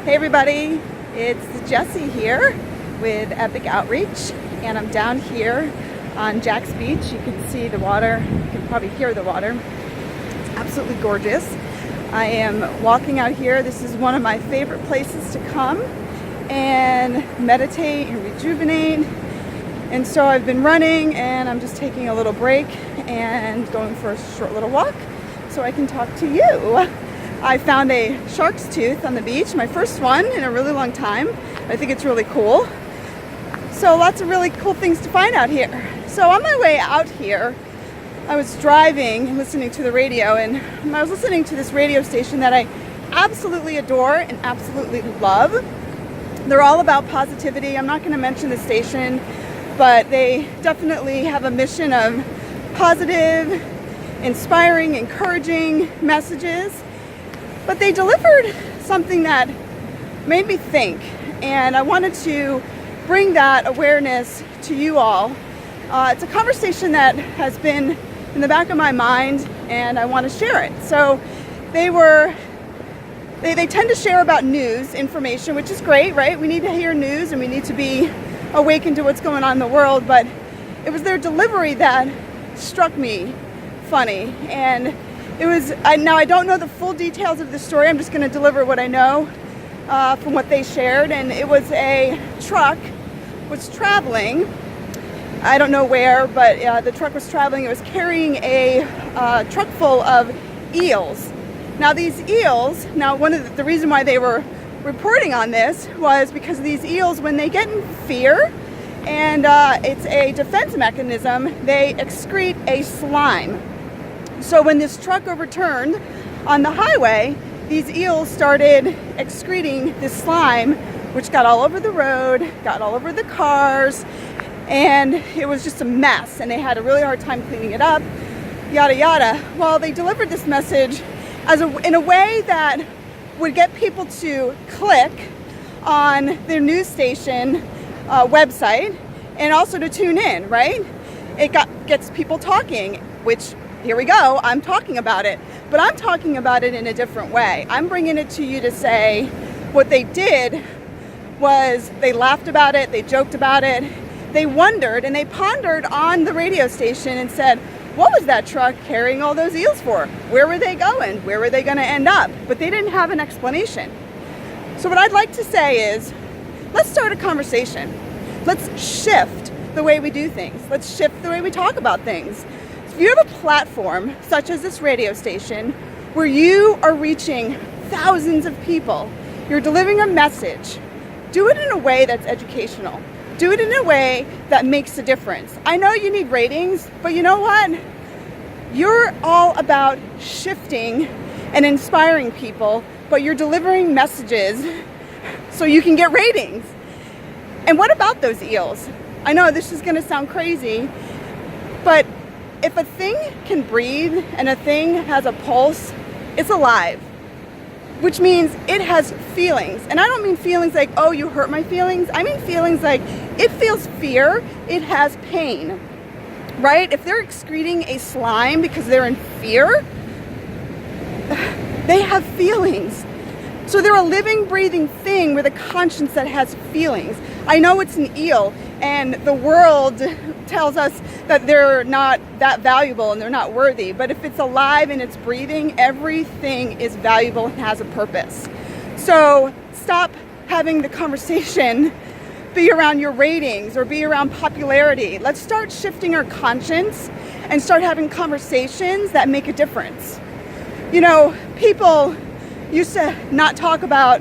Hey everybody, it's Jessie here with Epic Outreach, and I'm down here on Jack's Beach. You can see the water, you can probably hear the water. It's absolutely gorgeous. I am walking out here. This is one of my favorite places to come and meditate and rejuvenate. And so I've been running and I'm just taking a little break and going for a short little walk so I can talk to you. I found a shark's tooth on the beach, my first one in a really long time. I think it's really cool. So lots of really cool things to find out here. So on my way out here, I was driving and listening to the radio, and I was listening to this radio station that I absolutely adore and absolutely love. They're all about positivity. I'm not going to mention the station, but they definitely have a mission of positive, inspiring, encouraging messages. But they delivered something that made me think, and I wanted to bring that awareness to you all. It's a conversation that has been in the back of my mind, and I want to share it. So they tend to share about news information, which is great, right? We need to hear news and we need to be awakened to what's going on in the world, but it was their delivery that struck me funny. And it was, now I don't know the full details of the story. I'm just going to deliver what I know from what they shared. And it was a truck was traveling. I don't know where, but the truck was traveling. It was carrying a truck full of eels. Now these eels, one of the reason why they were reporting on this was because these eels, when they get in fear, and it's a defense mechanism, they excrete a slime. So when this truck overturned on the highway, these eels started excreting this slime, which got all over the road, got all over the cars, and it was just a mess, and they had a really hard time cleaning it up, yada yada. Well, they delivered this message in a way that would get people to click on their news station website and also to tune in, right? It gets people talking, which, here we go, I'm talking about it, but I'm talking about it in a different way. I'm bringing it to you to say what they did was they laughed about it, they joked about it, they wondered and they pondered on the radio station and said, what was that truck carrying all those eels for? Where were they going? Where were they going to end up? But they didn't have an explanation. So what I'd like to say is, let's start a conversation. Let's shift the way we do things. Let's shift the way we talk about things. If you have a platform such as this radio station where you are reaching thousands of people, you're delivering a message, do it in a way that's educational. Do it in a way that makes a difference. I know you need ratings, but you know what? You're all about shifting and inspiring people, but you're delivering messages so you can get ratings. And what about those eels? I know this is gonna sound crazy, but if a thing can breathe and a thing has a pulse, it's alive, which means it has feelings. And I don't mean feelings like, oh, you hurt my feelings. I mean feelings like it feels fear, it has pain, right? If they're excreting a slime because they're in fear, they have feelings. So they're a living, breathing thing with a conscience that has feelings. I know it's an eel, and the world tells us that they're not that valuable and they're not worthy. But if it's alive and it's breathing, everything is valuable and has a purpose. So stop having the conversation be around your ratings or be around popularity. Let's start shifting our conscience and start having conversations that make a difference. You know, people used to not talk about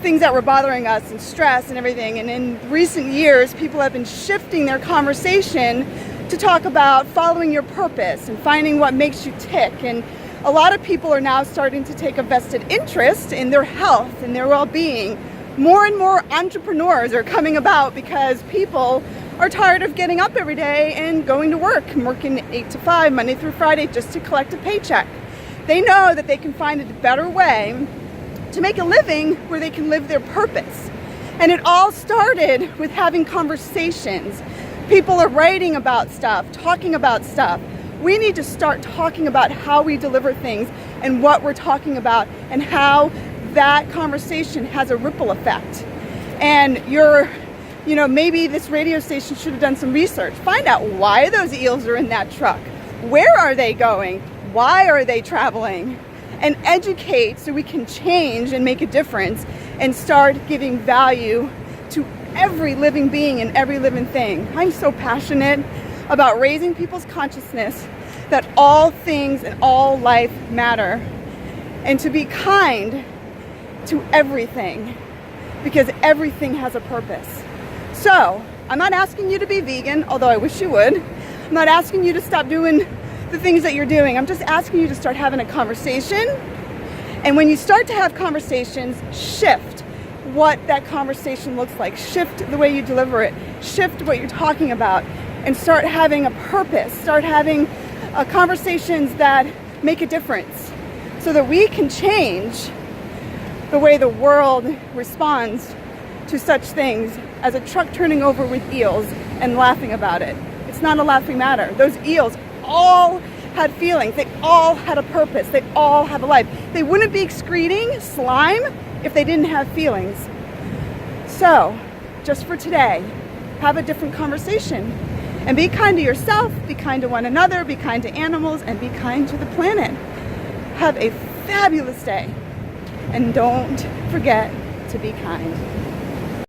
things that were bothering us and stress and everything. And in recent years, people have been shifting their conversation to talk about following your purpose and finding what makes you tick. And a lot of people are now starting to take a vested interest in their health and their well-being. More and more entrepreneurs are coming about because people are tired of getting up every day and going to work and working 8 to 5, Monday through Friday, just to collect a paycheck. They know that they can find a better way to make a living where they can live their purpose. And it all started with having conversations. People are writing about stuff, talking about stuff. We need to start talking about how we deliver things and what we're talking about and how that conversation has a ripple effect. And maybe this radio station should have done some research. Find out why those eels are in that truck. Where are they going? Why are they traveling? And educate so we can change and make a difference and start giving value to every living being and every living thing. I'm so passionate about raising people's consciousness that all things and all life matter, and to be kind to everything, because everything has a purpose. So I'm not asking you to be vegan, although I wish you would. I'm not asking you to stop doing the things that you're doing. I'm just asking you to start having a conversation. And when you start to have conversations, shift what that conversation looks like. Shift the way you deliver it. Shift what you're talking about. And start having a purpose. Start having conversations that make a difference, so that we can change the way the world responds to such things as a truck turning over with eels and laughing about it. It's not a laughing matter. Those eels all had feelings. They all had a purpose. They all have a life. They wouldn't be excreting slime if they didn't have feelings. So, just for today, have a different conversation. And be kind to yourself, be kind to one another, be kind to animals, and be kind to the planet. Have a fabulous day. And don't forget to be kind.